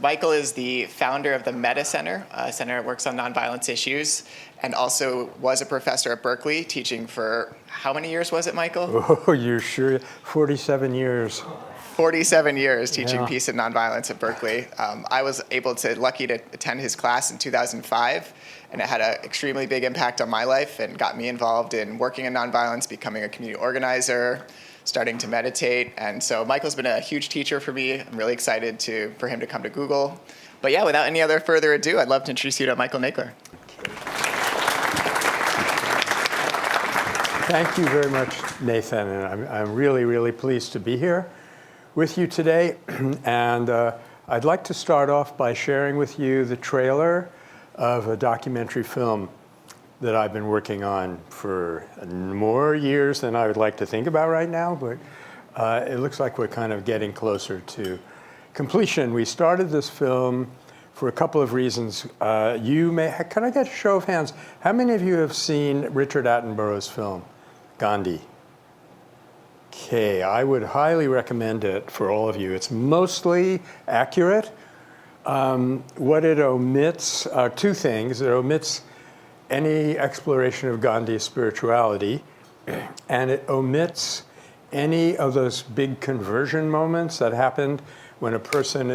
Michael is the founder of the Metacenter, a center that works on nonviolence issues, and also was a professor at Berkeley, teaching for, how many years was it, Michael? Oh, you're sure? 47 years. 47 years teaching peace and nonviolence at Berkeley. I was lucky to attend his class in 2005, and it had an extremely big impact on my life and got me involved in working in nonviolence, becoming a community organizer, starting to meditate. And so Michael's been a huge teacher for me. I'm really excited for him to come to Google. But yeah, without any other further ado, I'd love to introduce you to Michael Nagler. Thank you very much, Nathan. And I'm really, really pleased to be here with you today. And I'd like to start off by sharing with you the trailer of a documentary film that I've been working on for more years than I would like to think about right now, but it looks like we're kind of getting closer to completion. We started this film for a couple of reasons. Can I get a show of hands? How many of you have seen Richard Attenborough's film, Gandhi? Okay, I would highly recommend it for all of you. It's mostly accurate. What it omits are two things. It omits any exploration of Gandhi's spirituality, and it omits any of those big conversion moments that happened when a person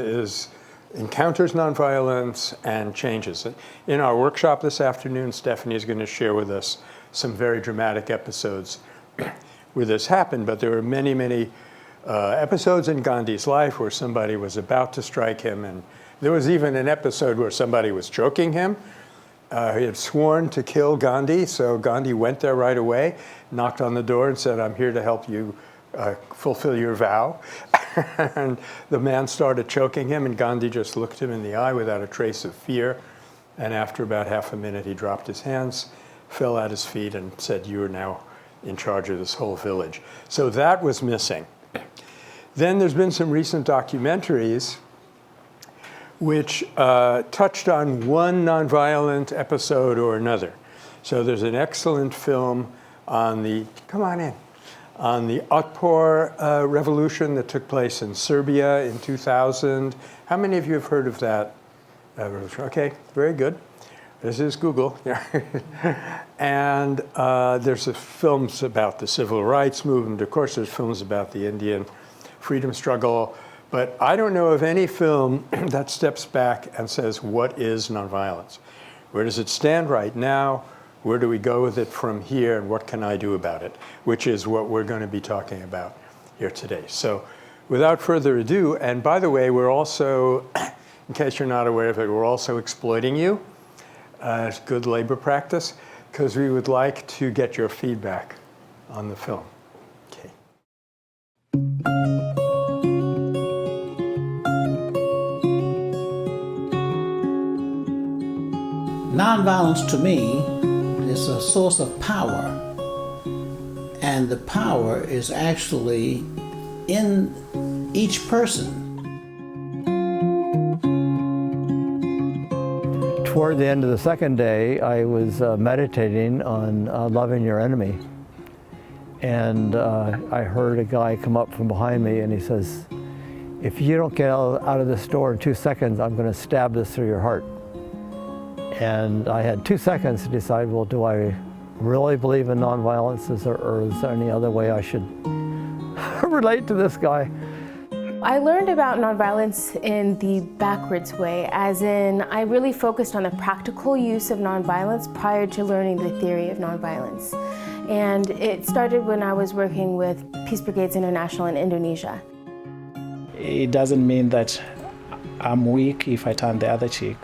encounters nonviolence and changes. In our workshop this afternoon, Stephanie is going to share with us some very dramatic episodes where this happened, but there were many, many episodes in Gandhi's life where somebody was about to strike him, and there was even an episode where somebody was choking him. He had sworn to kill Gandhi, so Gandhi went there right away, knocked on the door and said, "I'm here to help you fulfill your vow." And the man started choking him, and Gandhi just looked him in the eye without a trace of fear. And after about half a minute, he dropped his hands, fell at his feet, and said, "You are now in charge of this whole village." So that was missing. Then there's been some recent documentaries which touched on one nonviolent episode or another. So there's an excellent film on the Attenborough revolution that took place in Serbia in 2000. How many of you have heard of that revolution? Okay, very good. This is Google. And there's films about the civil rights movement. Of course, there's films about the Indian freedom struggle. But I don't know of any film that steps back and says, what is nonviolence? Where does it stand right now? Where do we go with it from here? And what can I do about it? Which is what we're going to be talking about here today. So without further ado, and by the way, we're also, in case you're not aware of it, we're also exploiting you. It's good labor practice, because we would like to get your feedback on the film. Okay. Nonviolence to me is a source of power, and the power is actually in each person. Toward the end of the second day, I was meditating on loving your enemy, and I heard a guy come up from behind me, and he says, "If you don't get out of this door in 2 seconds, I'm going to stab this through your heart." And I had 2 seconds to decide, well, do I really believe in nonviolence, or is there any other way I should relate to this guy? I learned about nonviolence in the backwards way, as in I really focused on the practical use of nonviolence prior to learning the theory of nonviolence. And it started when I was working with Peace Brigades International in Indonesia. It doesn't mean that I'm weak if I turn the other cheek.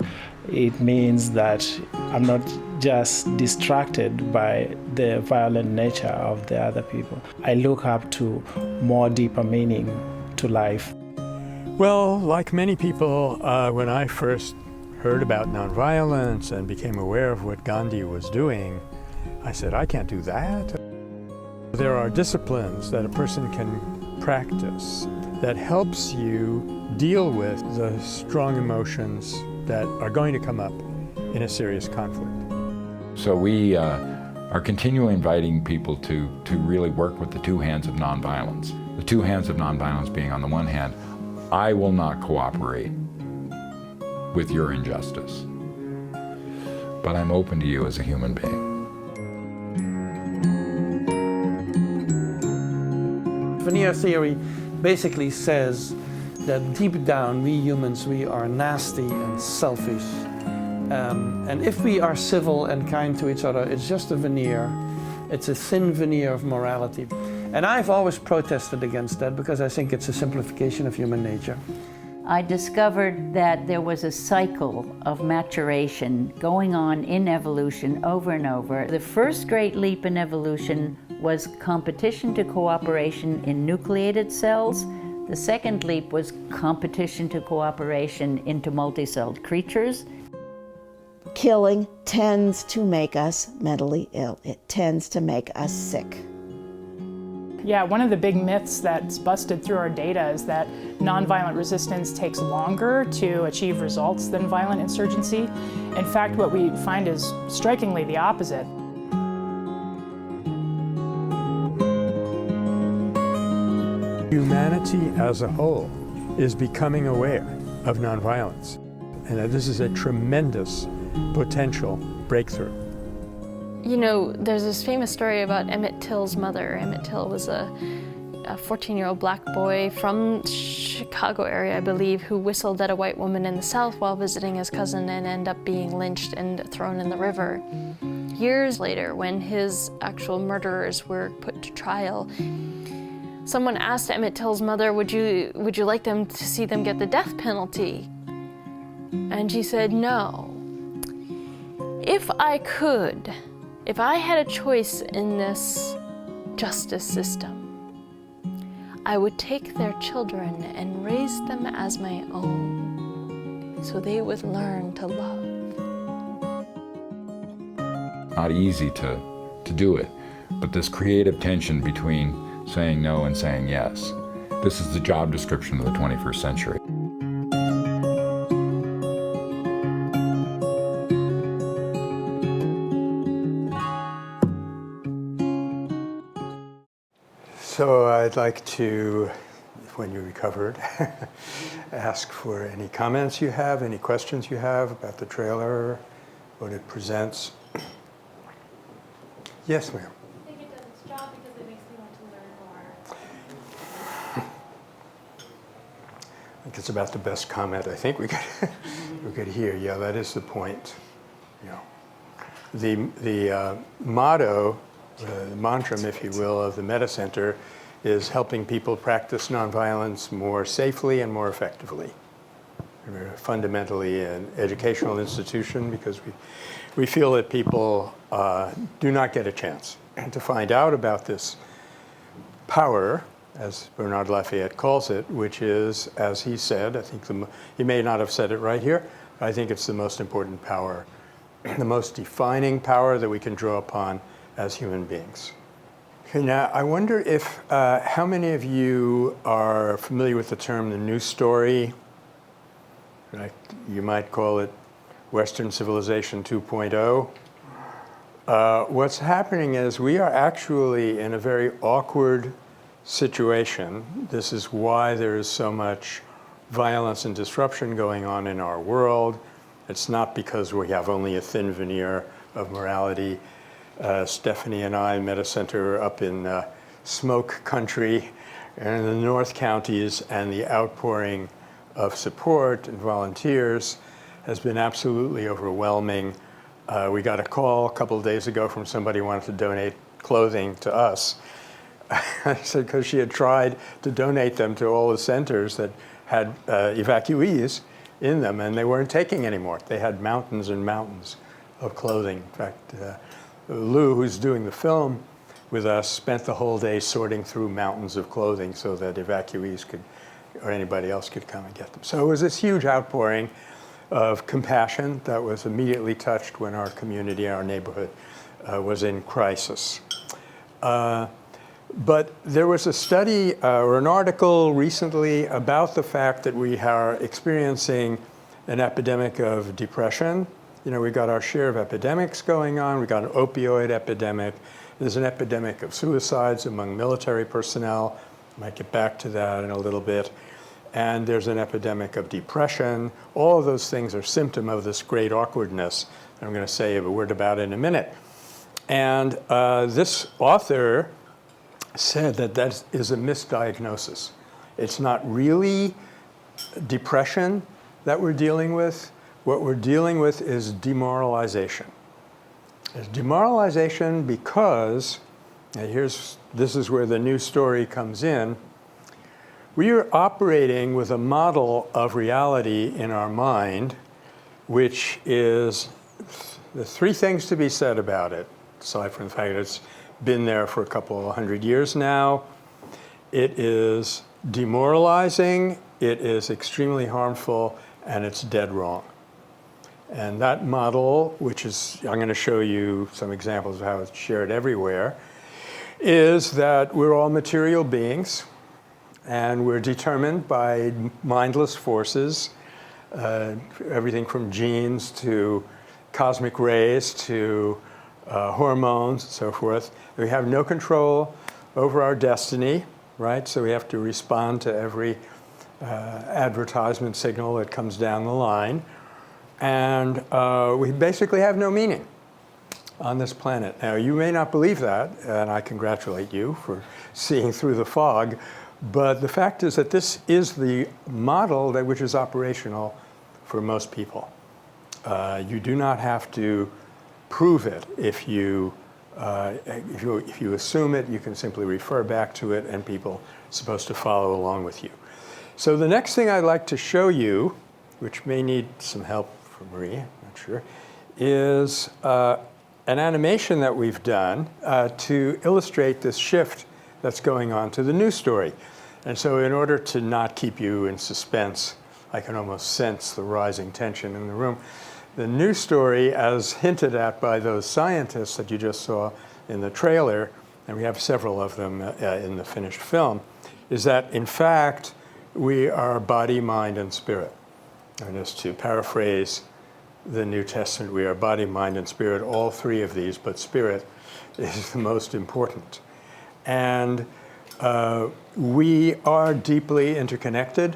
It means that I'm not just distracted by the violent nature of the other people. I look up to more deeper meaning to life. Well, like many people, when I first heard about nonviolence and became aware of what Gandhi was doing, I said, I can't do that. There are disciplines that a person can practice that helps you deal with the strong emotions that are going to come up in a serious conflict. So we are continually inviting people to really work with the two hands of nonviolence. The two hands of nonviolence being, on the one hand, I will not cooperate with your injustice, but I'm open to you as a human being. Venire Theory basically says that deep down, we humans, we are nasty and selfish. And if we are civil and kind to each other, it's just a veneer. It's a thin veneer of morality. And I've always protested against that because I think it's a simplification of human nature. I discovered that there was a cycle of maturation going on in evolution over and over. The first great leap in evolution was competition to cooperation in nucleated cells. The second leap was competition to cooperation into multicelled creatures. Killing tends to make us mentally ill. It tends to make us sick. Yeah, one of the big myths that's busted through our data is that nonviolent resistance takes longer to achieve results than violent insurgency. In fact, what we find is strikingly the opposite. Humanity as a whole is becoming aware of nonviolence, and that this is a tremendous potential breakthrough. You know, there's this famous story about Emmett Till's mother. Emmett Till was a 14-year-old black boy from Chicago area, I believe, who whistled at a white woman in the South while visiting his cousin and ended up being lynched and thrown in the river. Years later, when his actual murderers were put to trial, someone asked Emmett Till's mother, would you like them to see them get the death penalty? And she said, no. If I could, if I had a choice in this justice system, I would take their children and raise them as my own, so they would learn to love. Not easy to do it, but this creative tension between saying no and saying yes. This is the job description of the 21st century. So I'd like to, when you recovered, ask for any comments you have, any questions you have about the trailer, what it presents. Yes, ma'am. I think it does its job because it makes me want to learn more. I think it's about the best comment I think we could hear. Yeah, that is the point. Yeah. The motto, the mantra, if you will, of the Metacenter is helping people practice nonviolence more safely and more effectively. We're fundamentally an educational institution because we feel that people do not get a chance to find out about this power, as Bernard Lafayette calls it, which is, as he said, I think he may not have said it right here, but I think it's the most important power, the most defining power that we can draw upon as human beings. Okay, now I wonder if, how many of you are familiar with the term the New Story? Right? You might call it Western Civilization 2.0. What's happening is we are actually in a very awkward situation. This is why there is so much violence and disruption going on in our world. It's not because we have only a thin veneer of morality. Stephanie and I, Metacenter, up in smoke country and in the North Counties, and the outpouring of support and volunteers has been absolutely overwhelming. We got a call a couple of days ago from somebody who wanted to donate clothing to us. I said, because she had tried to donate them to all the centers that had evacuees in them, and they weren't taking anymore. They had mountains and mountains of clothing. In fact, Lou, who's doing the film with us, spent the whole day sorting through mountains of clothing so that evacuees could, or anybody else could come and get them. So it was this huge outpouring of compassion that was immediately touched when our community, our neighborhood, was in crisis. But there was a study or an article recently about the fact that we are experiencing an epidemic of depression we've got our share of epidemics going on. We've got an opioid epidemic. There's an epidemic of suicides among military personnel. I might get back to that in a little bit. And there's an epidemic of depression. All of those things are symptom of this great awkwardness that I'm going to say a word about in a minute. And this author said that that is a misdiagnosis. It's not really depression that we're dealing with. What we're dealing with is demoralization. It's demoralization because, this is where the new story comes in. We are operating with a model of reality in our mind, which is, there's three things to be said about it, aside from the fact that it's been there for a couple of hundred years now. It is demoralizing, it is extremely harmful, and it's dead wrong. And that model, which is, I'm going to show you some examples of how it's shared everywhere, is that we're all material beings, and we're determined by mindless forces, everything from genes to cosmic rays to hormones and so forth. We have no control over our destiny, right? So we have to respond to every advertisement signal that comes down the line. And we basically have no meaning on this planet. Now, you may not believe that, and I congratulate you for seeing through the fog, but the fact is that this is the model which is operational for most people. You do not have to prove it. If you assume it, you can simply refer back to it, and people are supposed to follow along with you. So the next thing I'd like to show you, which may need some help from Marie, I'm not sure, is an animation that we've done to illustrate this shift that's going on to the news story. And so in order to not keep you in suspense, I can almost sense the rising tension in the room. The news story, as hinted at by those scientists that you just saw in the trailer, and we have several of them in the finished film, is that in fact, we are body, mind, and spirit. And just to paraphrase the New Testament, we are body, mind, and spirit, all three of these, but spirit is the most important. And we are deeply interconnected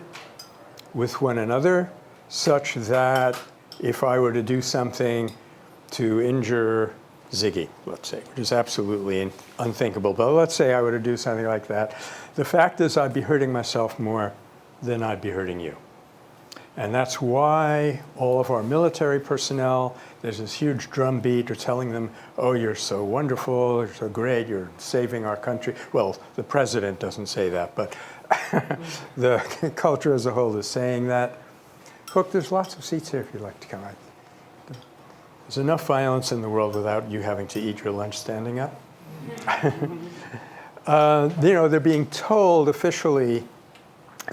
with one another, such that if I were to do something to injure Ziggy, let's say, which is absolutely unthinkable, but let's say I were to do something like that, the fact is I'd be hurting myself more than I'd be hurting you. And that's why all of our military personnel, there's this huge drumbeat, or telling them, oh, you're so wonderful, you're so great, you're saving our country. Well, the president doesn't say that, but the culture as a whole is saying that. Look, there's lots of seats here if you'd like to come out. There's enough violence in the world without you having to eat your lunch standing up. They're being told officially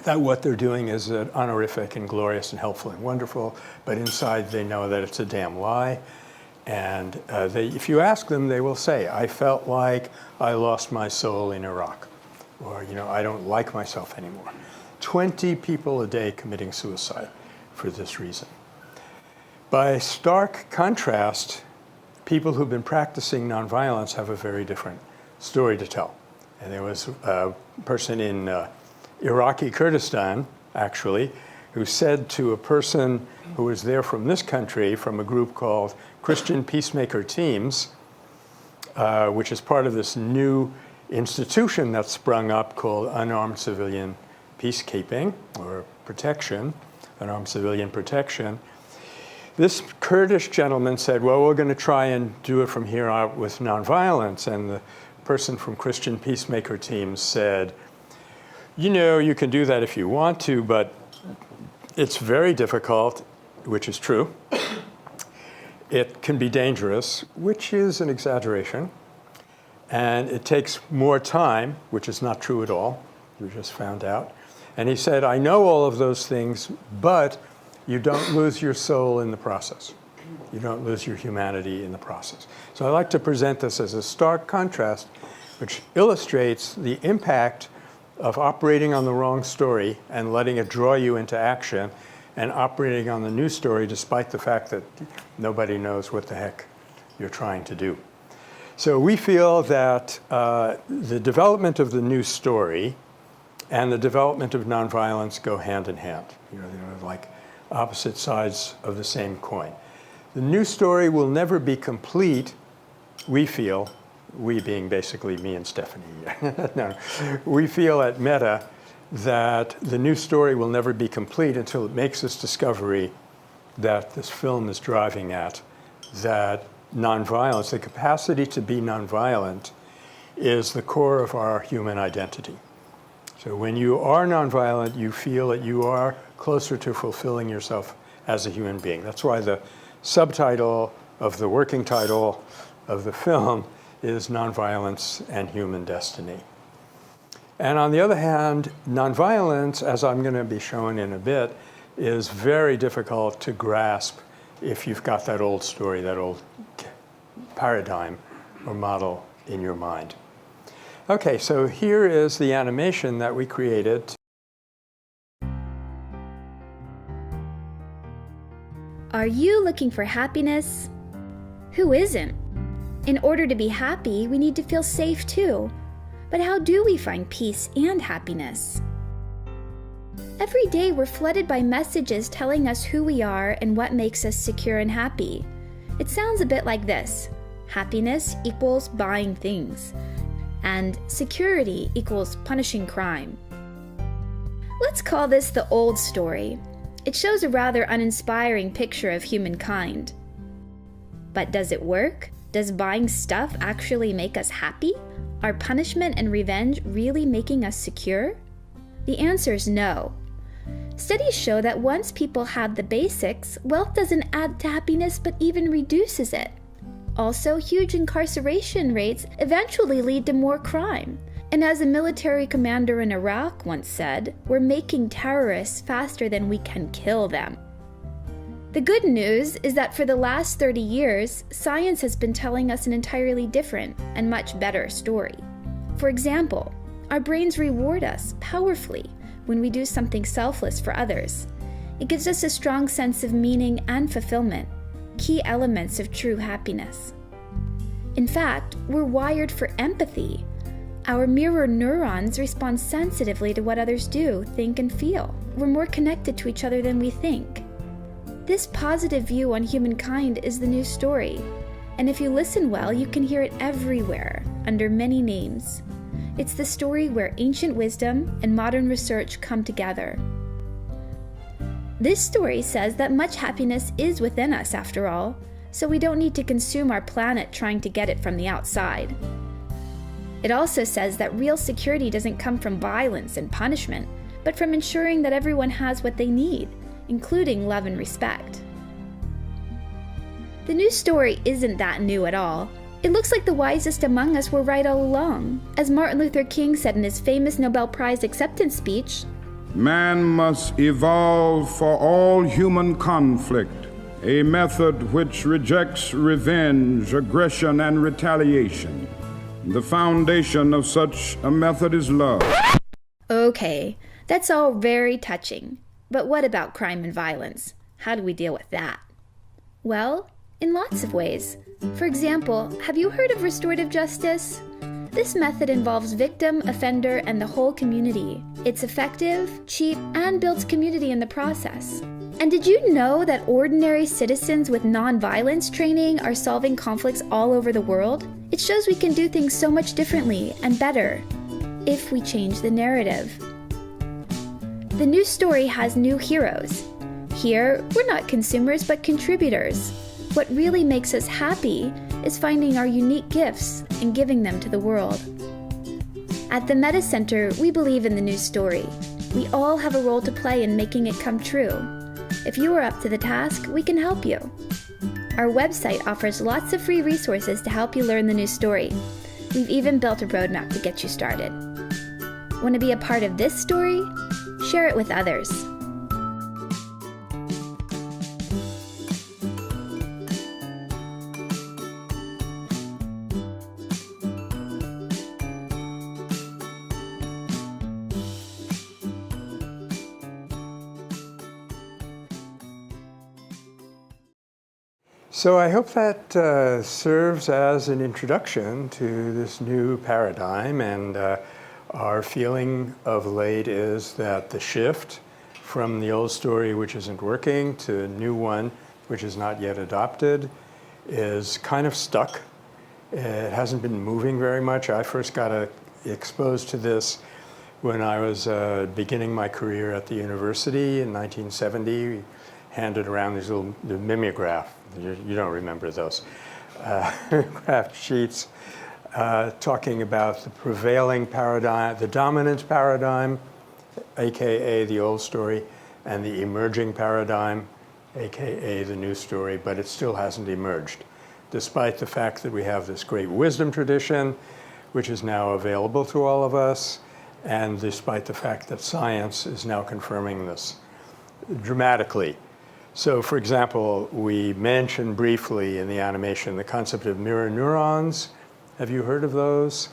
that what they're doing is honorific and glorious and helpful and wonderful, but inside they know that it's a damn lie. And if you ask them, they will say, I felt like I lost my soul in Iraq, or I don't like myself anymore. 20 people a day committing suicide for this reason. By stark contrast, people who've been practicing nonviolence have a very different story to tell. And there was a person in Iraqi Kurdistan, actually, who said to a person who was there from this country, from a group called Christian Peacemaker Teams, which is part of this new institution that's sprung up called Unarmed Civilian Peacekeeping, or protection, unarmed civilian protection. This Kurdish gentleman said, well, we're going to try and do it from here out with nonviolence. And the person from Christian Peacemaker Teams said, you can do that if you want to, but it's very difficult, which is true. It can be dangerous, which is an exaggeration. And it takes more time, which is not true at all. You just found out. And he said, I know all of those things, but you don't lose your soul in the process. You don't lose your humanity in the process. So I like to present this as a stark contrast, which illustrates the impact of operating on the wrong story and letting it draw you into action, and operating on the news story despite the fact that nobody knows what the heck you're trying to do. So we feel that the development of the news story and the development of nonviolence go hand in hand. They're like opposite sides of the same coin. The news story will never be complete, we feel, we being basically me and Stephanie. No, we feel at Metta that the news story will never be complete until it makes this discovery that this film is driving at, that nonviolence, the capacity to be nonviolent, is the core of our human identity. So when you are nonviolent, you feel that you are closer to fulfilling yourself as a human being. That's why the subtitle of the working title of the film is Nonviolence and Human Destiny. And on the other hand, nonviolence, as I'm going to be showing in a bit, is very difficult to grasp if you've got that old story, that old paradigm or model in your mind. Okay, so here is the animation that we created. Are you looking for happiness? Who isn't? In order to be happy, we need to feel safe too. But how do we find peace and happiness? Every day we're flooded by messages telling us who we are and what makes us secure and happy. It sounds a bit like this: happiness equals buying things, and security equals punishing crime. Let's call this the old story. It shows a rather uninspiring picture of humankind. But does it work? Does buying stuff actually make us happy? Are punishment and revenge really making us secure? The answer is no. Studies show that once people have the basics, wealth doesn't add to happiness but even reduces it. Also, huge incarceration rates eventually lead to more crime. And as a military commander in Iraq once said, we're making terrorists faster than we can kill them. The good news is that for the last 30 years, science has been telling us an entirely different and much better story. For example, our brains reward us powerfully when we do something selfless for others. It gives us a strong sense of meaning and fulfillment, key elements of true happiness. In fact, we're wired for empathy. Our mirror neurons respond sensitively to what others do, think, and feel. We're more connected to each other than we think. This positive view on humankind is the new story, and if you listen well, you can hear it everywhere, under many names. It's the story where ancient wisdom and modern research come together. This story says that much happiness is within us, after all, so we don't need to consume our planet trying to get it from the outside. It also says that real security doesn't come from violence and punishment, but from ensuring that everyone has what they need, including love and respect. The new story isn't that new at all. It looks like the wisest among us were right all along. As Martin Luther King said in his famous Nobel Prize acceptance speech, "Man must evolve for all human conflict a method which rejects revenge, aggression, and retaliation. The foundation of such a method is love." Okay, that's all very touching. But what about crime and violence? How do we deal with that? Well, in lots of ways. For example, have you heard of restorative justice? This method involves victim, offender, and the whole community. It's effective, cheap, and builds community in the process. And did you know that ordinary citizens with nonviolence training are solving conflicts all over the world? It shows we can do things so much differently and better if we change the narrative. The new story has new heroes. Here, we're not consumers but contributors. What really makes us happy is finding our unique gifts and giving them to the world. At the Metacenter, we believe in the new story. We all have a role to play in making it come true. If you are up to the task, we can help you. Our website offers lots of free resources to help you learn the new story. We've even built a roadmap to get you started. Want to be a part of this story? Share it with others. So I hope that serves as an introduction to this new paradigm, and our feeling of late is that the shift from the old story, which isn't working, to a new one, which is not yet adopted, is kind of stuck. It hasn't been moving very much. I first got exposed to this when I was beginning my career at the university in 1970. We handed around these little mimeograph. You don't remember those graph sheets talking about the prevailing paradigm, the dominant paradigm, AKA the old story, and the emerging paradigm, AKA the new story, but it still hasn't emerged, despite the fact that we have this great wisdom tradition, which is now available to all of us, and despite the fact that science is now confirming this dramatically. So, for example, we mentioned briefly in the animation the concept of mirror neurons. Have you heard of those?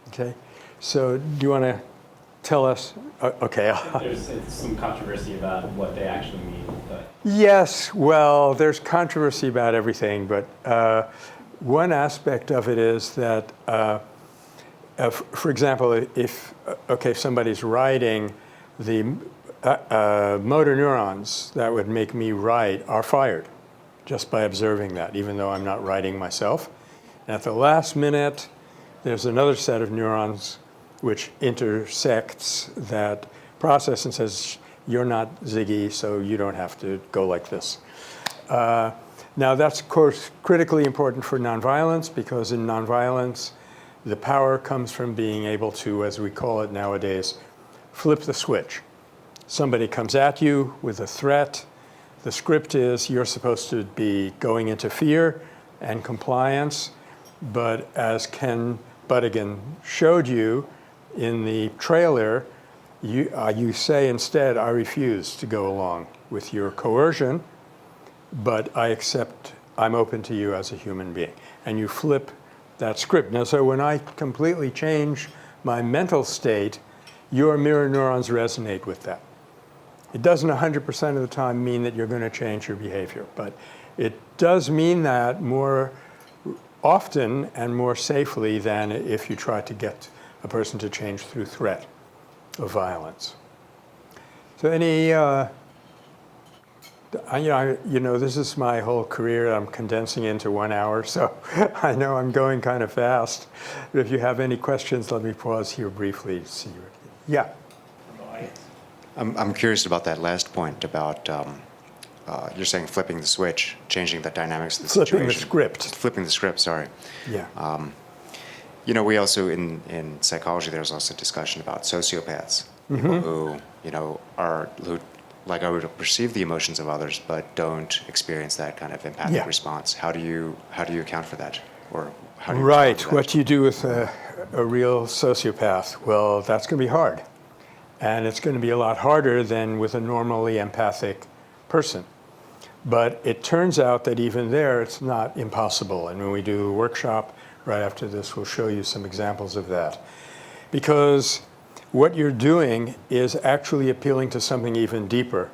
Okay. So, do you want to tell us? Okay. There's some controversy about what they actually mean. But. Yes. Well, there's controversy about everything, but one aspect of it is that, for example, if somebody's writing, the motor neurons that would make me write are fired just by observing that, even though I'm not writing myself. And at the last minute, there's another set of neurons which intersects that process and says, you're not Ziggy, so you don't have to go like this. Now, that's, of course, critically important for nonviolence, because in nonviolence, the power comes from being able to, as we call it nowadays, flip the switch. Somebody comes at you with a threat. The script is you're supposed to be going into fear and compliance. But as Ken Buddigan showed you in the trailer, you say instead, I refuse to go along with your coercion, but I'm open to you as a human being. And you flip that script. Now, so when I completely change my mental state, your mirror neurons resonate with that. It doesn't 100% of the time mean that you're going to change your behavior, but it does mean that more often and more safely than if you try to get a person to change through threat of violence. So this is my whole career. I'm condensing into 1 hour, so I know I'm going kind of fast. But if you have any questions, let me pause here briefly to see you. Yeah. I'm curious about that last point about you're saying flipping the switch, changing the dynamics of the situation. Flipping the script, sorry. Yeah. We also, in psychology, there's also discussion about sociopaths, people who, I would perceive the emotions of others, but don't experience that kind of empathic response. How do you account for that? Or how do you Right. What you do with a real sociopath, well, that's going to be hard. And it's going to be a lot harder than with a normally empathic person. But it turns out that even there, it's not impossible. And when we do a workshop right after this, we'll show you some examples of that. Because what you're doing is actually appealing to something even deeper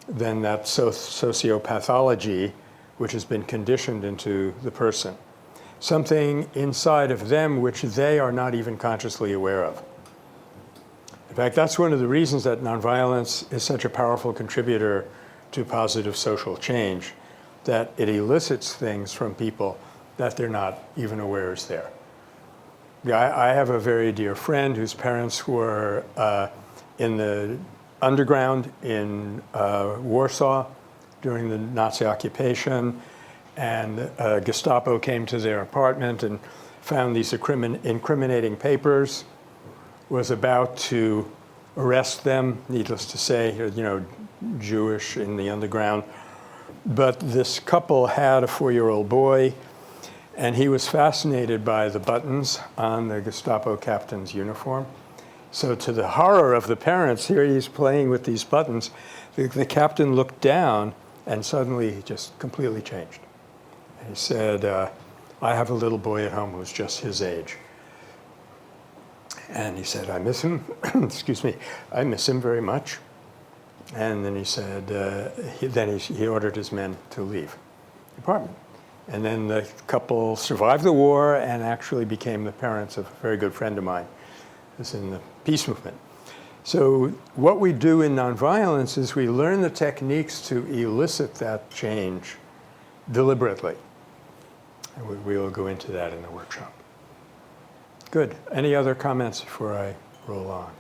than that sociopathology, which has been conditioned into the person. Something inside of them which they are not even consciously aware of. In fact, that's one of the reasons that nonviolence is such a powerful contributor to positive social change, that it elicits things from people that they're not even aware is there. I have a very dear friend whose parents were in the underground in Warsaw during the Nazi occupation, and Gestapo came to their apartment and found these incriminating papers, was about to arrest them, needless to say, Jewish in the underground. But this couple had a 4-year-old boy, and he was fascinated by the buttons on the Gestapo captain's uniform. So to the horror of the parents, here he's playing with these buttons. The captain looked down, and suddenly he just completely changed. He said, I have a little boy at home who's just his age. And he said, I miss him, excuse me, I miss him very much. And then he said, he ordered his men to leave. apartment. And then the couple survived the war and actually became the parents of a very good friend of mine who's in the peace movement. So what we do in nonviolence is we learn the techniques to elicit that change deliberately. And we will go into that in the workshop. Good. Any other comments before I roll on?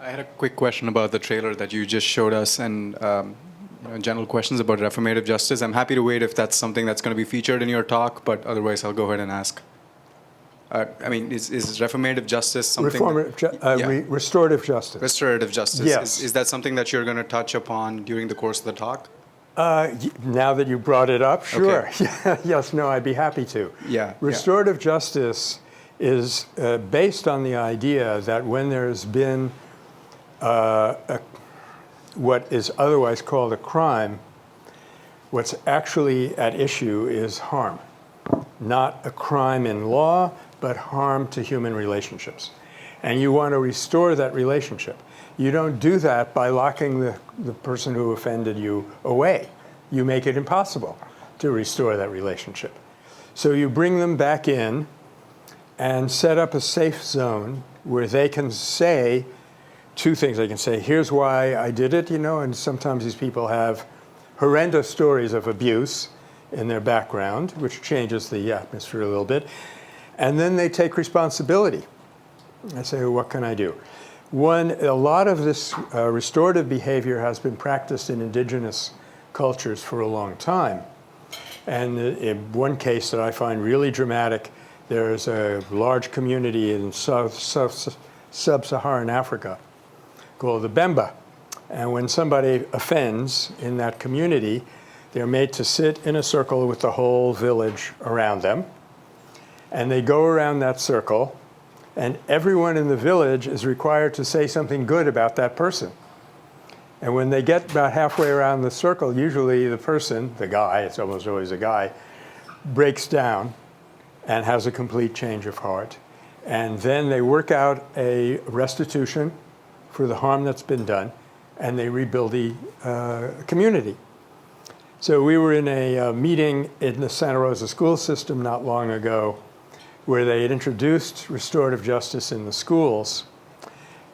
I had a quick question about the trailer that you just showed us, and general questions about reformative justice. I'm happy to wait if that's something that's going to be featured in your talk, but otherwise I'll go ahead and ask. I mean, is reformative justice something? Restorative justice. Restorative justice. Yes. Is that something that you're going to touch upon during the course of the talk? Now that you brought it up, sure. Okay. Yes, no, I'd be happy to. Yeah. Restorative justice is based on the idea that when there's been what is otherwise called a crime, what's actually at issue is harm. Not a crime in law, but harm to human relationships. And you want to restore that relationship. You don't do that by locking the person who offended you away. You make it impossible to restore that relationship. So you bring them back in and set up a safe zone where they can say two things. They can say, here's why I did it, and sometimes these people have horrendous stories of abuse in their background, which changes the atmosphere a little bit. And then they take responsibility. I say, well, what can I do? A lot of this restorative behavior has been practiced in indigenous cultures for a long time. And in one case that I find really dramatic, there's a large community in sub-Saharan Africa called the Bemba. And when somebody offends in that community, they're made to sit in a circle with the whole village around them. And they go around that circle, and everyone in the village is required to say something good about that person. And when they get about halfway around the circle, usually the person, the guy, it's almost always a guy, breaks down and has a complete change of heart. And then they work out a restitution for the harm that's been done, and they rebuild the community. So we were in a meeting in the Santa Rosa school system not long ago where they had introduced restorative justice in the schools,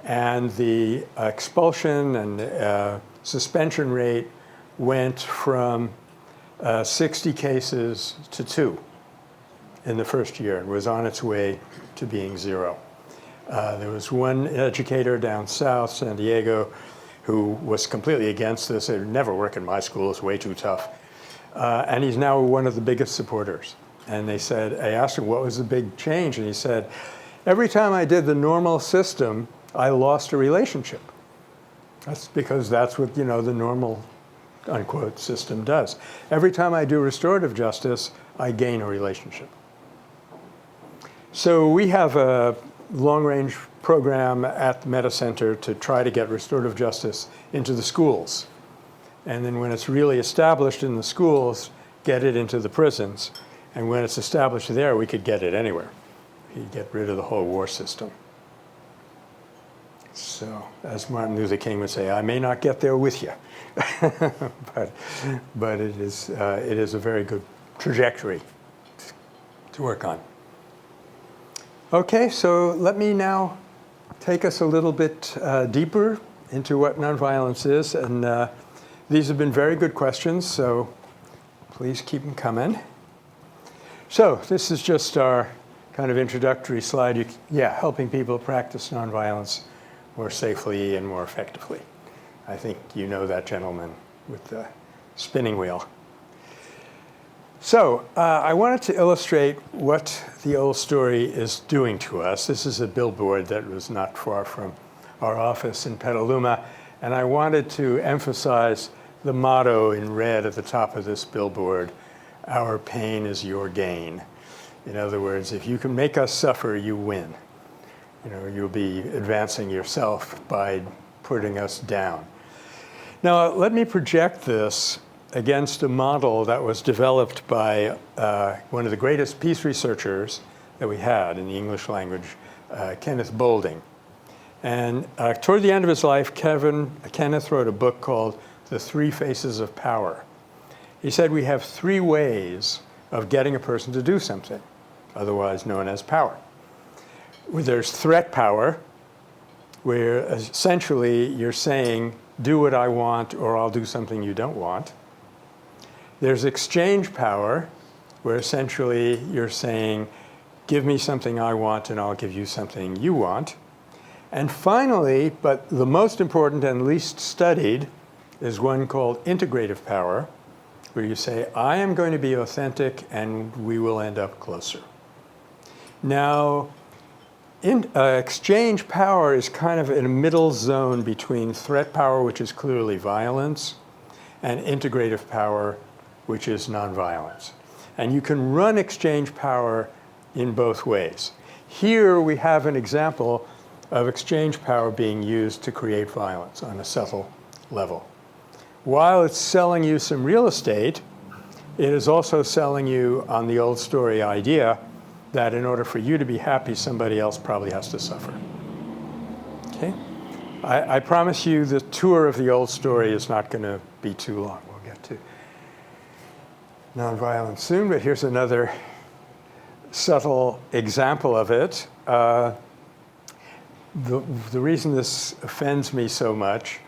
and the expulsion and suspension rate went from 60 cases to 2 in the first year and was on its way to being 0. There was one educator down south, San Diego, who was completely against this. It would never work in my school, it's way too tough. And he's now one of the biggest supporters. And I asked him, what was the big change? And he said, every time I did the normal system, I lost a relationship. That's because that's what, the normal, unquote, system does. Every time I do restorative justice, I gain a relationship. So we have a long-range program at the Metacenter to try to get restorative justice into the schools. And then when it's really established in the schools, get it into the prisons. And when it's established there, we could get it anywhere. You'd get rid of the whole war system. So, as Martin Luther King would say, I may not get there with you, but it is a very good trajectory to work on. Okay, so let me now take us a little bit deeper into what nonviolence is, and these have been very good questions, so please keep them coming. So this is just our kind of introductory slide. Helping people practice nonviolence more safely and more effectively. I think you know that gentleman with the spinning wheel. So I wanted to illustrate what the old story is doing to us. This is a billboard that was not far from our office in Petaluma, and I wanted to emphasize the motto in red at the top of this billboard: our pain is your gain. In other words, if you can make us suffer, you win. You'll be advancing yourself by putting us down. Now, let me project this against a model that was developed by one of the greatest peace researchers that we had in the English language, Kenneth Boulding. And toward the end of his life, Kenneth wrote a book called The Three Faces of Power. He said we have three ways of getting a person to do something, otherwise known as power. There's threat power, where essentially you're saying, do what I want or I'll do something you don't want. There's exchange power, where essentially you're saying, give me something I want and I'll give you something you want. And finally, but the most important and least studied, is one called integrative power, where you say, I am going to be authentic and we will end up closer. Now, exchange power is kind of in a middle zone between threat power, which is clearly violence, and integrative power, which is nonviolence. And you can run exchange power in both ways. Here we have an example of exchange power being used to create violence on a subtle level. While it's selling you some real estate, it is also selling you on the old story idea that in order for you to be happy, somebody else probably has to suffer. Okay? I promise you the tour of the old story is not going to be too long. We'll get to nonviolence soon, but here's another subtle example of it. The reason this offends me so much,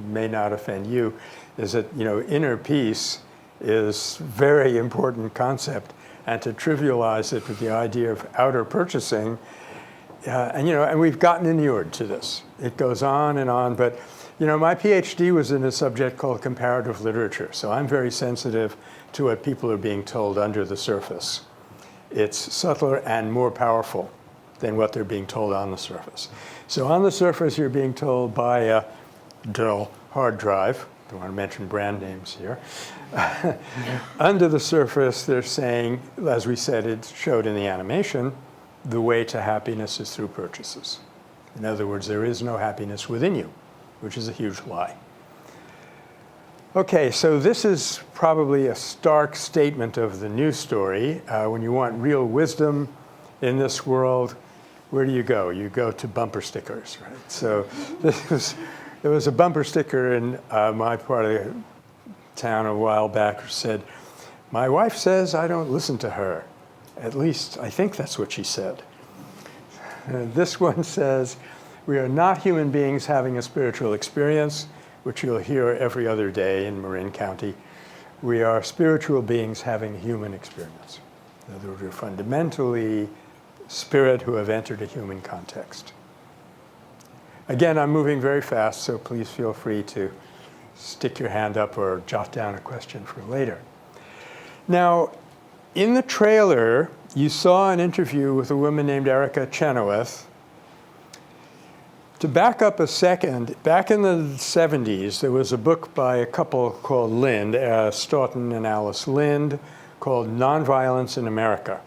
may not offend you, is that inner peace is a very important concept, and to trivialize it with the idea of outer purchasing, and we've gotten inured to this. It goes on, but my PhD was in a subject called comparative literature, so I'm very sensitive to what people are being told under the surface. It's subtler and more powerful than what they're being told on the surface. So on the surface, you're being told by a Dell hard drive, don't want to mention brand names here. Under the surface, they're saying, as we said, it showed in the animation, the way to happiness is through purchases. In other words, there is no happiness within you, which is a huge lie. Okay, so this is probably a stark statement of the news story. When you want real wisdom in this world, where do you go? You go to bumper stickers, right? So there was a bumper sticker in my part of the town a while back that said, my wife says I don't listen to her. At least I think that's what she said. This one says, we are not human beings having a spiritual experience, which you'll hear every other day in Marin County. We are spiritual beings having a human experience. In other words, we're fundamentally spirit who have entered a human context. Again, I'm moving very fast, so please feel free to stick your hand up or jot down a question for later. Now, in the trailer, you saw an interview with a woman named Erica Chenoweth. To back up a second, back in the 70s, there was a book by a couple called Lind, Stoughton and Alice Lind, called Nonviolence in America.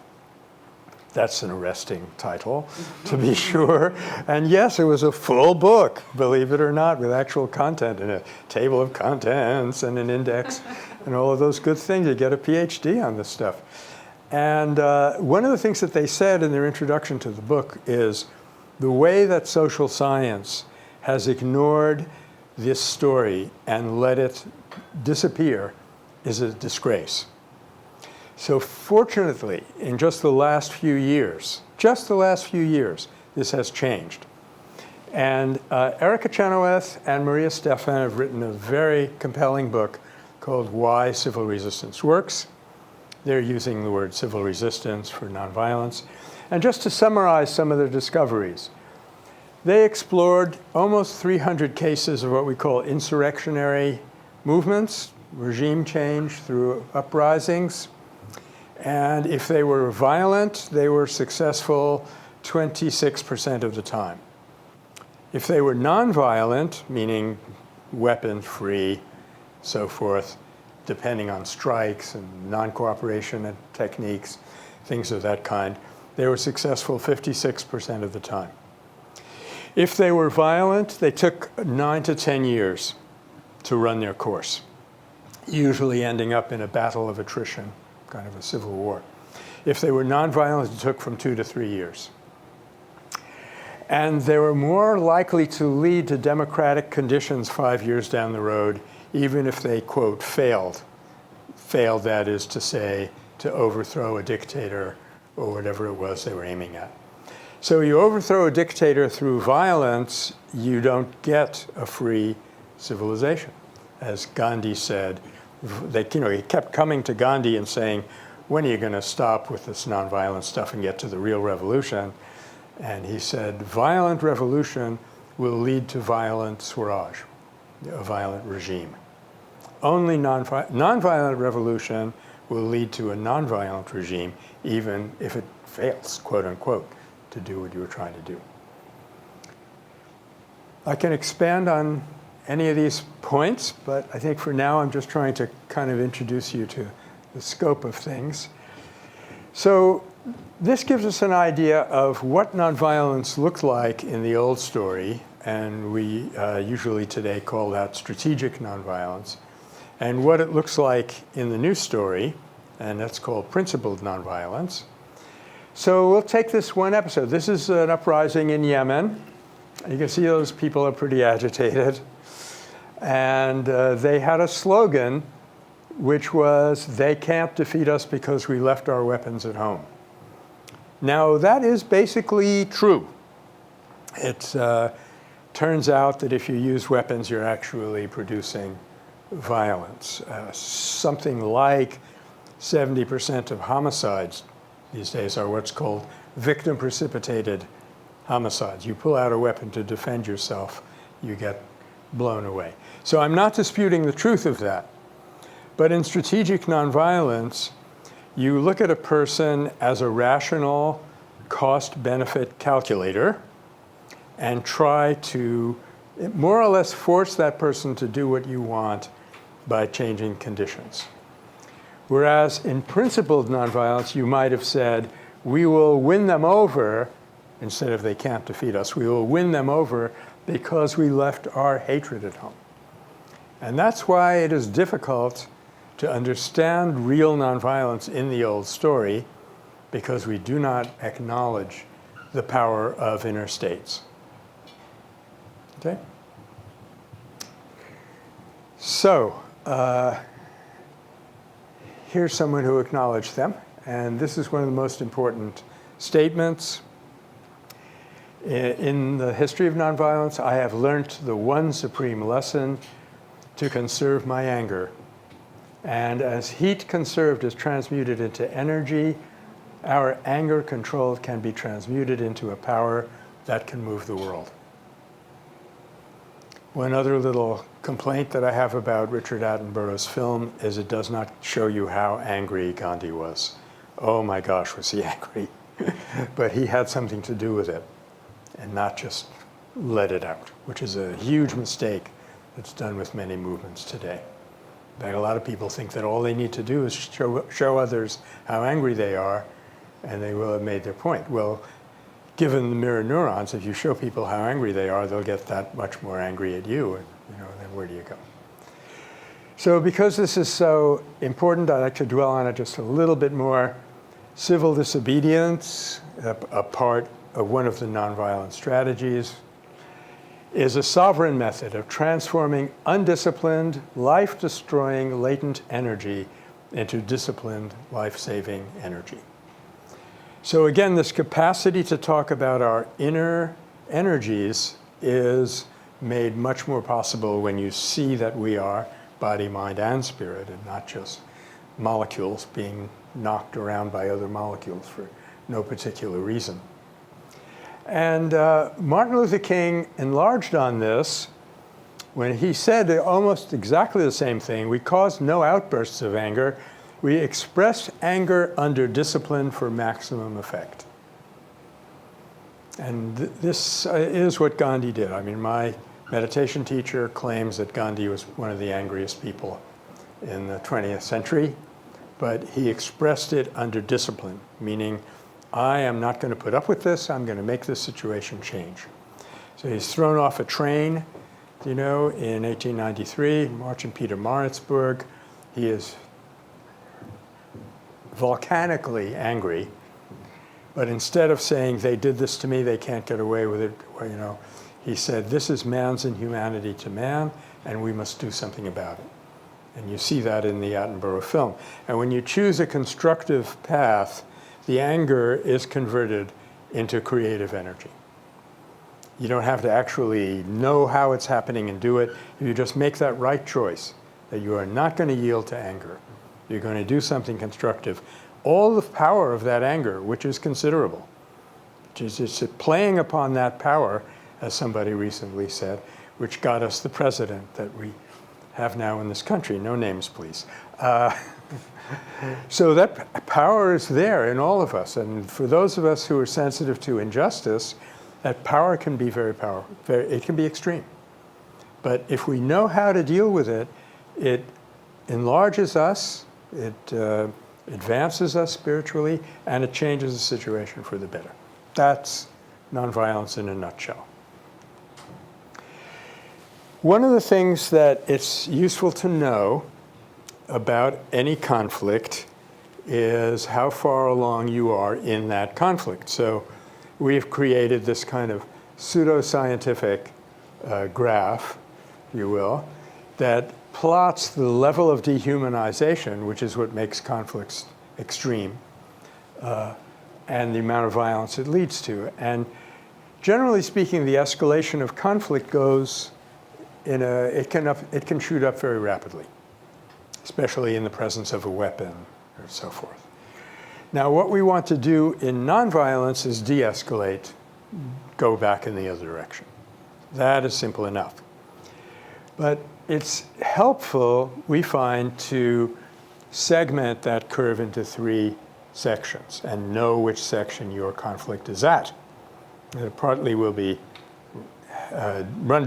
That's an arresting title, to be sure. And yes, it was a full book, believe it or not, with actual content and a table of contents and an index and all of those good things. You get a PhD on this stuff. And one of the things that they said in their introduction to the book is the way that social science has ignored this story and let it disappear is a disgrace. So fortunately, in just the last few years, this has changed. And Erica Chenoweth and Maria Stephan have written a very compelling book called Why Civil Resistance Works. They're using the word civil resistance for nonviolence. And just to summarize some of their discoveries, they explored almost 300 cases of what we call insurrectionary movements, regime change through uprisings. And if they were violent, they were successful 26% of the time. If they were nonviolent, meaning weapon-free, so forth, depending on strikes and non-cooperation and techniques, things of that kind, they were successful 56% of the time. If they were violent, they took 9 to 10 years to run their course, usually ending up in a battle of attrition, kind of a civil war. If they were nonviolent, it took from 2 to 3 years. And they were more likely to lead to democratic conditions 5 years down the road, even if they, quote, failed failed, that is to say, to overthrow a dictator or whatever it was they were aiming at. So you overthrow a dictator through violence, you don't get a free civilization. As Gandhi said, he kept coming to Gandhi and saying, when are you going to stop with this nonviolent stuff and get to the real revolution? And he said, violent revolution will lead to violent Swaraj, a violent regime. Only nonviolent revolution will lead to a nonviolent regime, even if it fails, quote unquote, to do what you were trying to do. I can expand on any of these points, but I think for now I'm just trying to kind of introduce you to the scope of things. So this gives us an idea of what nonviolence looked like in the old story, and we usually today call that strategic nonviolence, and what it looks like in the new story, and that's called principled nonviolence. So we'll take this one episode. This is an uprising in Yemen. You can see those people are pretty agitated. And they had a slogan, which was, they can't defeat us because we left our weapons at home. Now, that is basically true. It turns out that if you use weapons, you're actually producing violence. Something like 70% of homicides these days are what's called victim-precipitated homicides. You pull out a weapon to defend yourself, you get blown away. So I'm not disputing the truth of that. But in strategic nonviolence, you look at a person as a rational cost-benefit calculator and try to more or less force that person to do what you want by changing conditions. Whereas in principled nonviolence, you might have said, we will win them over, instead of they can't defeat us, we will win them over because we left our hatred at home. And that's why it is difficult to understand real nonviolence in the old story, because we do not acknowledge the power of inner states. Okay? So, here's someone who acknowledged them, and this is one of the most important statements. In the history of nonviolence, I have learned the one supreme lesson: to conserve my anger. And as heat conserved is transmuted into energy, our anger controlled can be transmuted into a power that can move the world. One other little complaint that I have about Richard Attenborough's film is it does not show you how angry Gandhi was. Oh my gosh, was he angry. But he had something to do with it and not just let it out, which is a huge mistake that's done with many movements today. In fact, a lot of people think that all they need to do is show others how angry they are, and they will have made their point. Well, given the mirror neurons, if you show people how angry they are, they'll get that much more angry at you, and then where do you go? So because this is so important, I'd like to dwell on it just a little bit more. Civil disobedience, a part of one of the nonviolent strategies, is a sovereign method of transforming undisciplined, life-destroying latent energy into disciplined, life-saving energy. So again, this capacity to talk about our inner energies is made much more possible when you see that we are body, mind, and spirit, and not just molecules being knocked around by other molecules for no particular reason. And Martin Luther King enlarged on this when he said almost exactly the same thing. We caused no outbursts of anger. We expressed anger under discipline for maximum effect. And this is what Gandhi did. I mean, my meditation teacher claims that Gandhi was one of the angriest people in the 20th century, but he expressed it under discipline, meaning, I am not going to put up with this. I'm going to make this situation change. So he's thrown off a train, in 1893, marching Peter-Maritzburg. He is volcanically angry, but instead of saying, they did this to me, they can't get away with it, he said, this is man's inhumanity to man, and we must do something about it. And you see that in the Attenborough film. And when you choose a constructive path, the anger is converted into creative energy. You don't have to actually know how it's happening and do it. You just make that right choice, that you are not going to yield to anger. You're going to do something constructive. All the power of that anger, which is considerable, it's playing upon that power, as somebody recently said, which got us the president that we have now in this country. No names, please. So that power is there in all of us. And for those of us who are sensitive to injustice, that power can be very powerful. It can be extreme. But if we know how to deal with it, it enlarges us, it advances us spiritually, and it changes the situation for the better. That's nonviolence in a nutshell. One of the things that it's useful to know about any conflict is how far along you are in that conflict. So we've created this kind of pseudoscientific graph, if you will, that plots the level of dehumanization, which is what makes conflicts extreme, and the amount of violence it leads to. And generally speaking, the escalation of conflict goes in it can shoot up very rapidly, especially in the presence of a weapon or so forth. Now, what we want to do in nonviolence is de-escalate, go back in the other direction. That is simple enough. But it's helpful, we find, to segment that curve into 3 sections and know which section your conflict is at. Partly we'll be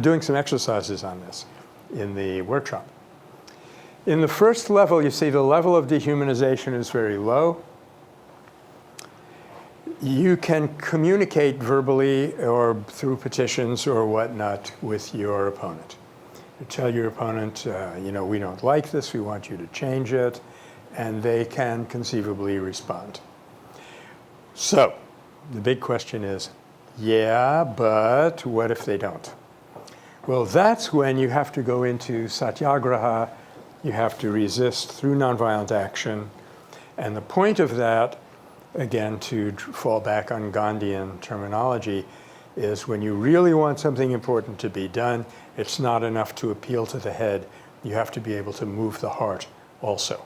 doing some exercises on this in the workshop. In the first level, you see the level of dehumanization is very low. You can communicate verbally or through petitions or whatnot with your opponent. You tell your opponent, we don't like this, we want you to change it, and they can conceivably respond. So the big question is, yeah, but what if they don't? Well, that's when you have to go into satyagraha. You have to resist through nonviolent action. And the point of that, again, to fall back on Gandhian terminology, is when you really want something important to be done, it's not enough to appeal to the head. You have to be able to move the heart also.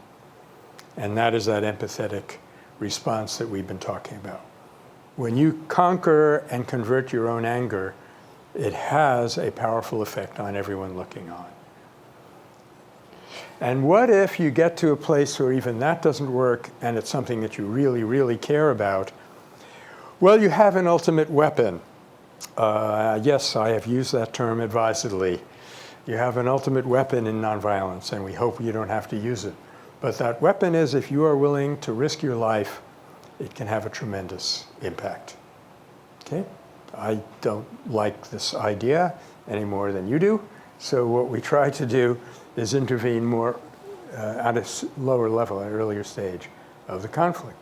And that is that empathetic response that we've been talking about. When you conquer and convert your own anger, it has a powerful effect on everyone looking on. And what if you get to a place where even that doesn't work and it's something that you really, really care about? Well, you have an ultimate weapon. Yes, I have used that term advisedly. You have an ultimate weapon in nonviolence, and we hope you don't have to use it. But that weapon is, if you are willing to risk your life, it can have a tremendous impact. Okay? I don't like this idea any more than you do. So what we try to do is intervene more at a lower level, at an earlier stage of the conflict.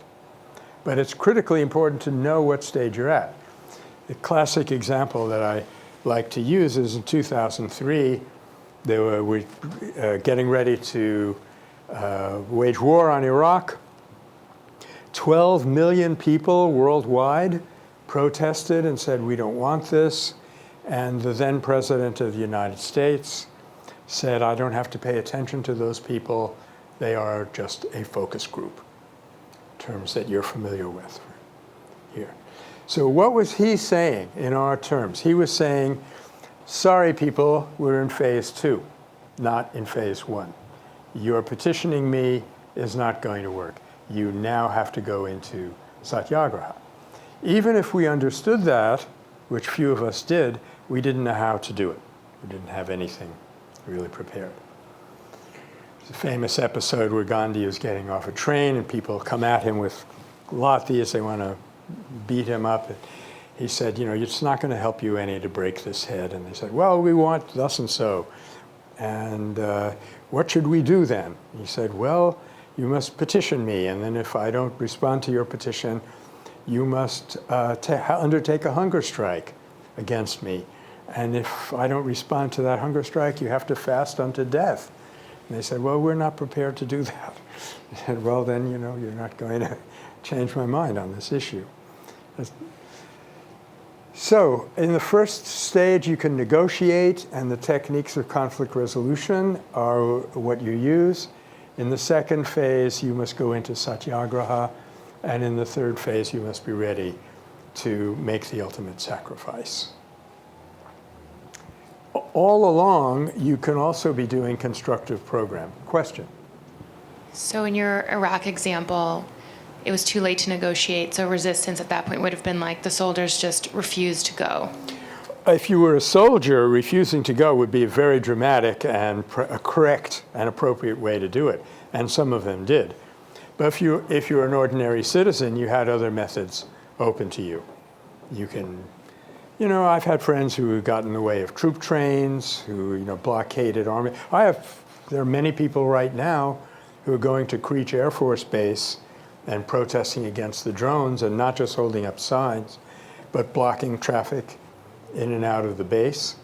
But it's critically important to know what stage you're at. The classic example that I like to use is in 2003, they were getting ready to wage war on Iraq. 12 million people worldwide protested and said, we don't want this. And the then president of the United States said, I don't have to pay attention to those people. They are just a focus group, terms that you're familiar with here. So what was he saying in our terms? He was saying, sorry, people, we're in phase 2, not in phase 1. Your petitioning me is not going to work. You now have to go into satyagraha. Even if we understood that, which few of us did, we didn't know how to do it. We didn't have anything really prepared. There's a famous episode where Gandhi is getting off a train and people come at him with lathis. They want to beat him up. And he said, it's not going to help you any to break this head. And they said, well, we want thus and so. And what should we do then? He said, well, you must petition me. And then if I don't respond to your petition, you must undertake a hunger strike against me. And if I don't respond to that hunger strike, you have to fast unto death. And they said, well, we're not prepared to do that. I said, well, then, you're not going to change my mind on this issue. So in the first stage, you can negotiate, and the techniques of conflict resolution are what you use. In the second phase, you must go into satyagraha, and in the third phase, you must be ready to make the ultimate sacrifice. All along, you can also be doing constructive program. Question? So in your Iraq example, it was too late to negotiate, so resistance at that point would have been like the soldiers just refused to go. If you were a soldier, refusing to go would be a very dramatic and a correct and appropriate way to do it, and some of them did. But if you're an ordinary citizen, you had other methods open to you. You can, I've had friends who got in the way of troop trains, who blockaded army. There are many people right now who are going to Creech Air Force Base and protesting against the drones, and not just holding up signs, but blocking traffic in and out of the base.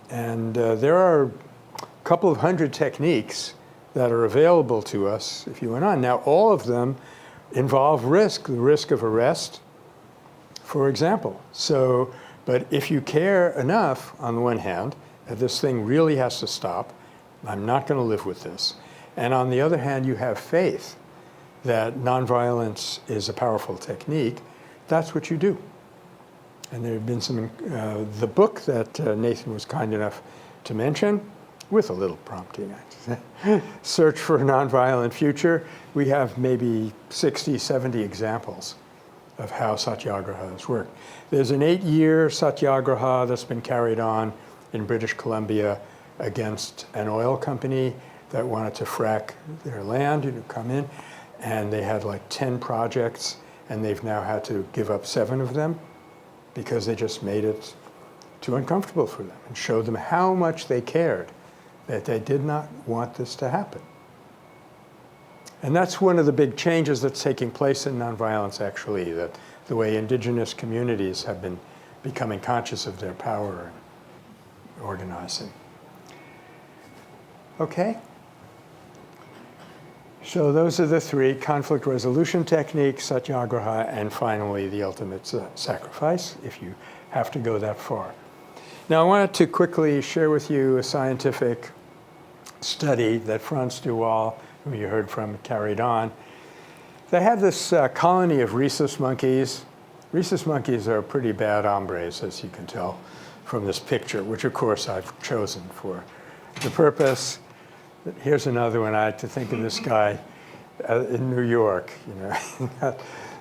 And there are a couple of hundred techniques that are available to us if you went on. Now, all of them involve risk, the risk of arrest, for example. But if you care enough, on the one hand, that this thing really has to stop, I'm not going to live with this. And on the other hand, you have faith that nonviolence is a powerful technique, that's what you do. And there have been some, the book that Nathan was kind enough to mention, with a little prompting, Search for a Nonviolent Future, we have maybe 60, 70 examples of how satyagrahas work. There's an 8-year satyagraha that's been carried on in British Columbia against an oil company that wanted to frack their land, come in. And they had like 10 projects, and they've now had to give up 7 of them because they just made it too uncomfortable for them, and showed them how much they cared, that they did not want this to happen. And that's one of the big changes that's taking place in nonviolence, actually, that the way indigenous communities have been becoming conscious of their power and organizing. Okay? So those are the 3: conflict resolution techniques, satyagraha, and finally the ultimate sacrifice, if you have to go that far. Now, I wanted to quickly share with you a scientific study that Frans de Waal, who you heard from, carried on. They had this colony of rhesus monkeys. Rhesus monkeys are pretty bad hombres, as you can tell from this picture, which of course I've chosen for the purpose. Here's another one. I had to think of this guy in New York,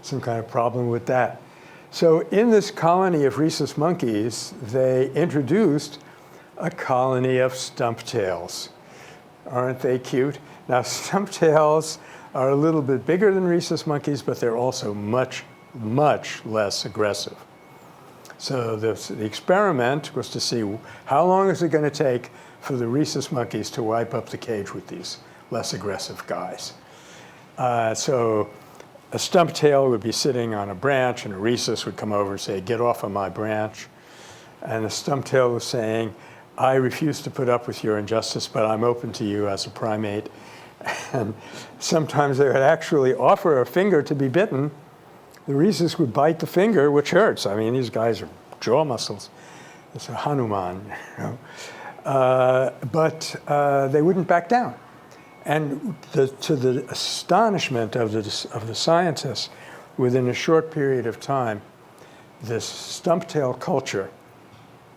some kind of problem with that. So in this colony of rhesus monkeys, they introduced a colony of stumptails. Aren't they cute? Now, stumptails are a little bit bigger than rhesus monkeys, but they're also much, much less aggressive. So the experiment was to see how long is it going to take for the rhesus monkeys to wipe up the cage with these less aggressive guys. So a stumptail would be sitting on a branch, and a rhesus would come over and say, "Get off of my branch." And the stumptail was saying, "I refuse to put up with your injustice, but I'm open to you as a primate." And sometimes they would actually offer a finger to be bitten. The rhesus would bite the finger, which hurts. I mean, these guys are jaw muscles. It's a Hanuman, but they wouldn't back down. And to the astonishment of the scientists, within a short period of time, this stumptail culture,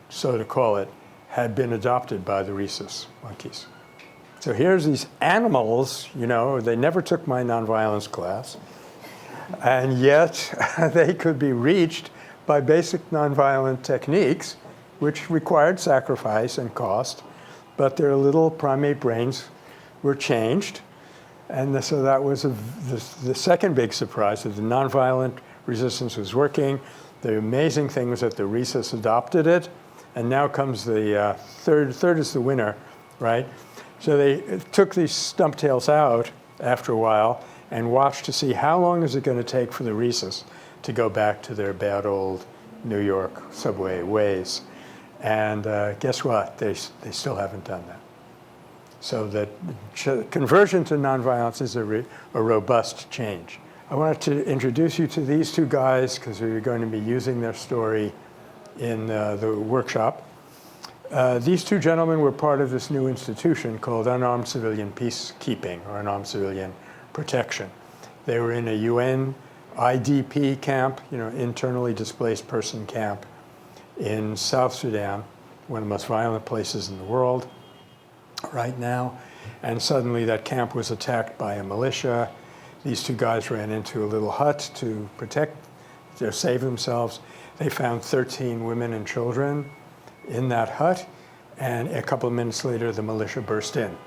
so to call it, had been adopted by the rhesus monkeys. So here's these animals, they never took my nonviolence class, and yet they could be reached by basic nonviolent techniques, which required sacrifice and cost, but their little primate brains were changed. And so that was the second big surprise, that the nonviolent resistance was working. The amazing thing was that the rhesus adopted it, and now comes the third is the winner, right? So they took these stumptails out after a while and watched to see how long is it going to take for the rhesus to go back to their bad old New York subway ways. And guess what? They still haven't done that. So that conversion to nonviolence is a robust change. I wanted to introduce you to these two guys because we're going to be using their story in the workshop. These two gentlemen were part of this new institution called Unarmed Civilian Peacekeeping, or Unarmed Civilian Protection. They were in a UN IDP camp, internally displaced person camp in South Sudan, one of the most violent places in the world right now. And suddenly that camp was attacked by a militia. These two guys ran into a little hut to save themselves. They found 13 women and children in that hut, and a couple of minutes later, the militia burst in.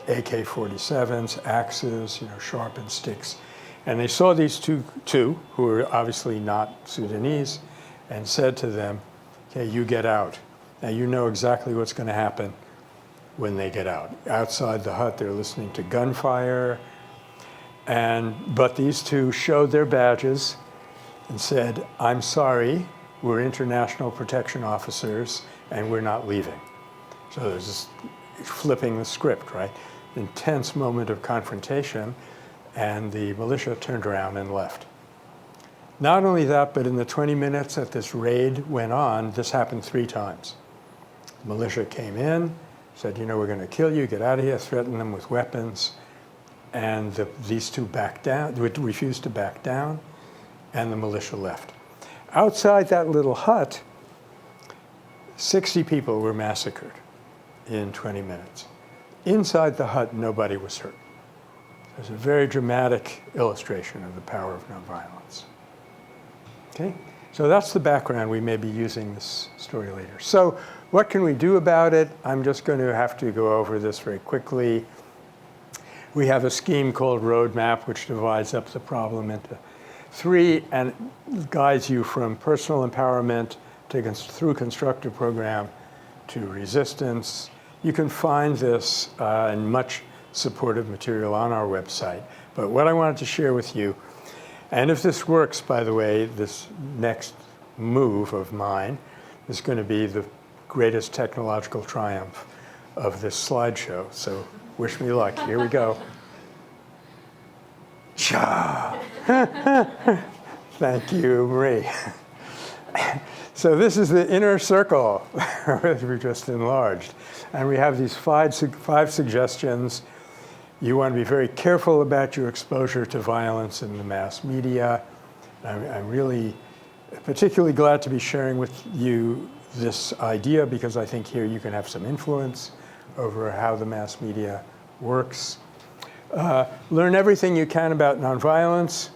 AK-47s, axes, sharpened sticks. And they saw these two who were obviously not Sudanese, and said to them, okay, you get out. Now you know exactly what's going to happen when they get out. Outside the hut, they're listening to gunfire, but these two showed their badges and said, I'm sorry, we're international protection officers, and we're not leaving. So there's this flipping the script, right? Intense moment of confrontation, and the militia turned around and left. Not only that, but in the 20 minutes that this raid went on, this happened 3 times. The militia came in, said, we're going to kill you, get out of here, threatened them with weapons, and these two backed down, refused to back down, and the militia left. Outside that little hut, 60 people were massacred in 20 minutes. Inside the hut, nobody was hurt. There's a very dramatic illustration of the power of nonviolence. Okay? So that's the background. We may be using this story later. So what can we do about it? I'm just going to have to go over this very quickly. We have a scheme called Roadmap, which divides up the problem into 3 and guides you from personal empowerment through Constructive Program to resistance. You can find this in much supportive material on our website. But what I wanted to share with you, and if this works, by the way, this next move of mine is going to be the greatest technological triumph of this slideshow. So wish me luck. Here we go. Cha! Thank you, Marie. So this is the inner circle, which we just enlarged. And we have these 5 suggestions. You want to be very careful about your exposure to violence in the mass media. I'm really particularly glad to be sharing with you this idea because I think here you can have some influence over how the mass media works. Learn everything you can about nonviolence.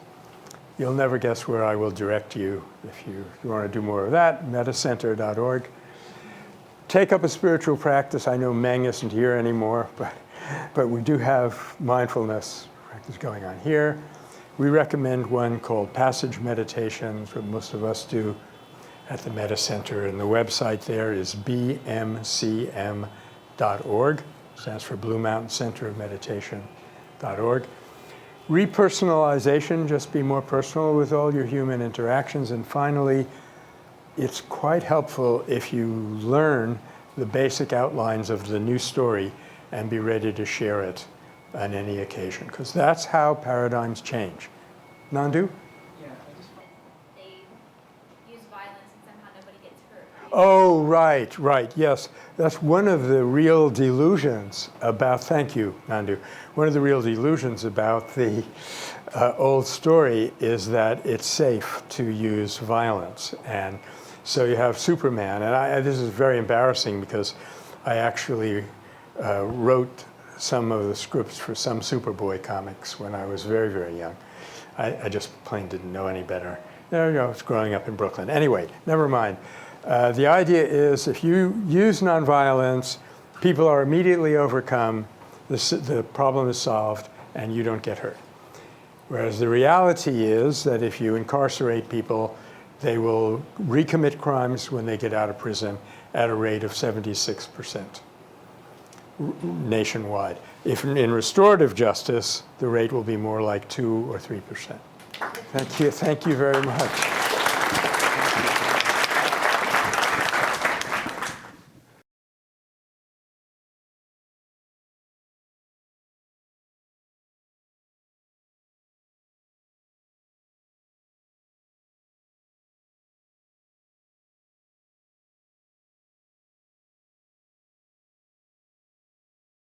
You'll never guess where I will direct you if you want to do more of that, metacenter.org. Take up a spiritual practice. I know Mangas isn't here anymore, but we do have mindfulness practice going on here. We recommend one called Passage Meditations, what most of us do at the Metacenter, and the website there is bmcm.org, stands for Blue Mountain Center of Meditation.org. Repersonalization, just be more personal with all your human interactions. And finally, it's quite helpful if you learn the basic outlines of the new story and be ready to share it on any occasion, because that's how paradigms change. Nandu? Oh, right, yes. That's one of the real delusions about, thank you, Nandu. One of the real delusions about the old story is that it's safe to use violence. And so you have Superman, and this is very embarrassing because I actually wrote some of the scripts for some Superboy comics when I was very, very young. I just plain didn't know any better. There you go, I was growing up in Brooklyn. Anyway, never mind. The idea is if you use nonviolence, people are immediately overcome, the problem is solved, and you don't get hurt. Whereas the reality is that if you incarcerate people, they will recommit crimes when they get out of prison at a rate of 76% nationwide. If in restorative justice, the rate will be more like 2 or 3%. Thank you very much.